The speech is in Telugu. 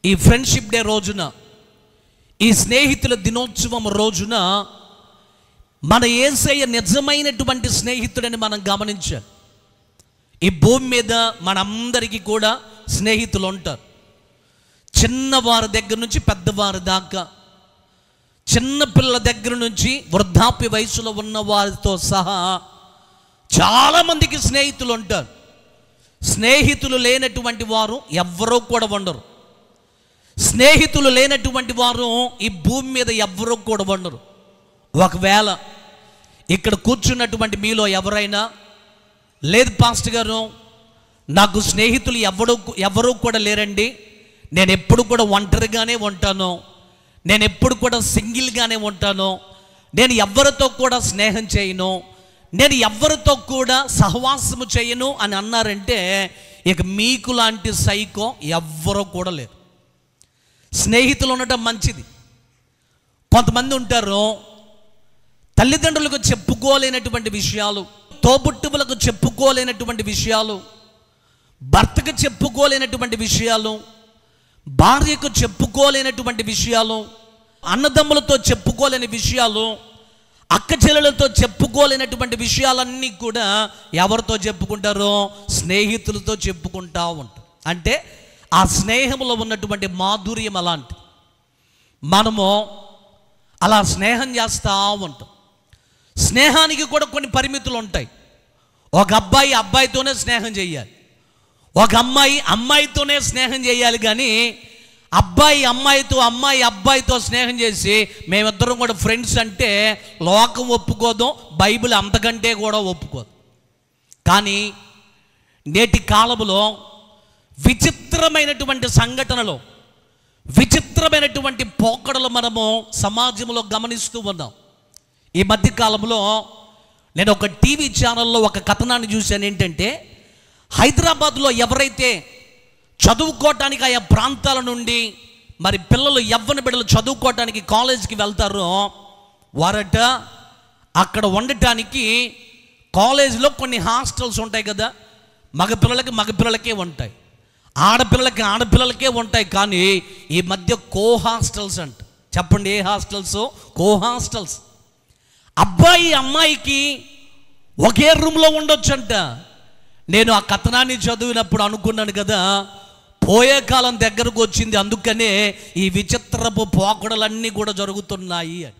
ఈ ఫ్రెండ్షిప్ డే రోజున, ఈ స్నేహితుల దినోత్సవం రోజున మన యేసయ్య నిజమైనటువంటి స్నేహితుడని మనం గమనించాలి. ఈ భూమి మీద మనందరికీ కూడా స్నేహితులు ఉంటారు. చిన్నవారి దగ్గర నుంచి పెద్దవారి దాకా, చిన్నపిల్లల దగ్గర నుంచి వృద్ధాప్య వయసులో ఉన్న వారితో సహా చాలామందికి స్నేహితులు ఉంటారు. స్నేహితులు లేనటువంటి వారు ఎవ్వరూ కూడా ఉండరు. స్నేహితులు లేనటువంటి వారు ఈ భూమి మీద ఎవ్వరూ కూడా ఉండరు. ఒకవేళ ఇక్కడ కూర్చున్నటువంటి మీలో ఎవరైనా, లేదు పాస్టర్ గారు నాకు స్నేహితులు ఎవరూ కూడా లేరండి, నేను ఎప్పుడు కూడా ఒంటరిగానే ఉంటాను, నేను ఎప్పుడు కూడా సింగిల్గానే ఉంటాను, నేను ఎవరితో కూడా స్నేహం చేయను, నేను ఎవరితో కూడా సహవాసము చేయను అని అన్నారంటే ఇక మీకు లాంటి సైకో ఎవ్వరూ కూడా లేరు. స్నేహితులు ఉండటం మంచిది. కొంతమంది ఉంటారు తల్లిదండ్రులకు చెప్పుకోలేనటువంటి విషయాలు, తోబుట్టువులకు చెప్పుకోలేనటువంటి విషయాలు, భర్తకు చెప్పుకోలేనటువంటి విషయాలు, భార్యకు చెప్పుకోలేనటువంటి విషయాలు, అన్నదమ్ములతో చెప్పుకోలేని విషయాలు, అక్క చెల్లెలతో చెప్పుకోలేనటువంటి విషయాలన్నీ కూడా ఎవరితో చెప్పుకుంటారో? స్నేహితులతో చెప్పుకుంటా ఉంటారు. అంటే ఆ స్నేహంలో ఉన్నటువంటి మాధుర్యం అలాంటి. మనము అలా స్నేహం చేస్తూ ఉంటాం. స్నేహానికి కూడా కొన్ని పరిమితులు ఉంటాయి. ఒక అబ్బాయి అబ్బాయితోనే స్నేహం చేయాలి, ఒక అమ్మాయి అమ్మాయితోనే స్నేహం చేయాలి. కానీ అబ్బాయి అమ్మాయితో, అమ్మాయి అబ్బాయితో స్నేహం చేసి మేమిద్దరం కూడా ఫ్రెండ్స్ అంటే లోకం ఒప్పుకోదు, బైబిల్ అంతకంటే కూడా ఒప్పుకోదు. కానీ నేటి కాలంలో విచిత్రమైనటువంటి సంఘటనలు, విచిత్రమైనటువంటి పోకడలు మనము సమాజంలో గమనిస్తూ ఉన్నాం. ఈ మధ్య కాలంలో నేను ఒక టీవీ ఛానల్లో ఒక కథనాన్ని చూశాను. ఏంటంటే హైదరాబాద్లో ఎవరైతే చదువుకోవటానికి ఆయా ప్రాంతాల నుండి మరి పిల్లలు, యవ్వన బిడ్డలు చదువుకోవటానికి కాలేజీకి వెళ్తారో వారట అక్కడ ఉండటానికి కాలేజీలో కొన్ని హాస్టల్స్ ఉంటాయి కదా, మగపిల్లలకే ఉంటాయి, ఆడపిల్లలకే ఉంటాయి. కానీ ఈ మధ్య కో హాస్టల్స్ అంట. చెప్పండి ఏ హాస్టల్స్? కో హాస్టల్స్. అబ్బాయి అమ్మాయికి ఒకే రూమ్లో ఉండొచ్చంట. నేను ఆ కథనాన్ని చదివినప్పుడు అనుకున్నాను కదా, పోయే కాలం దగ్గరకు వచ్చింది, అందుకనే ఈ విచిత్రపు పోకడలన్నీ కూడా జరుగుతున్నాయి అని.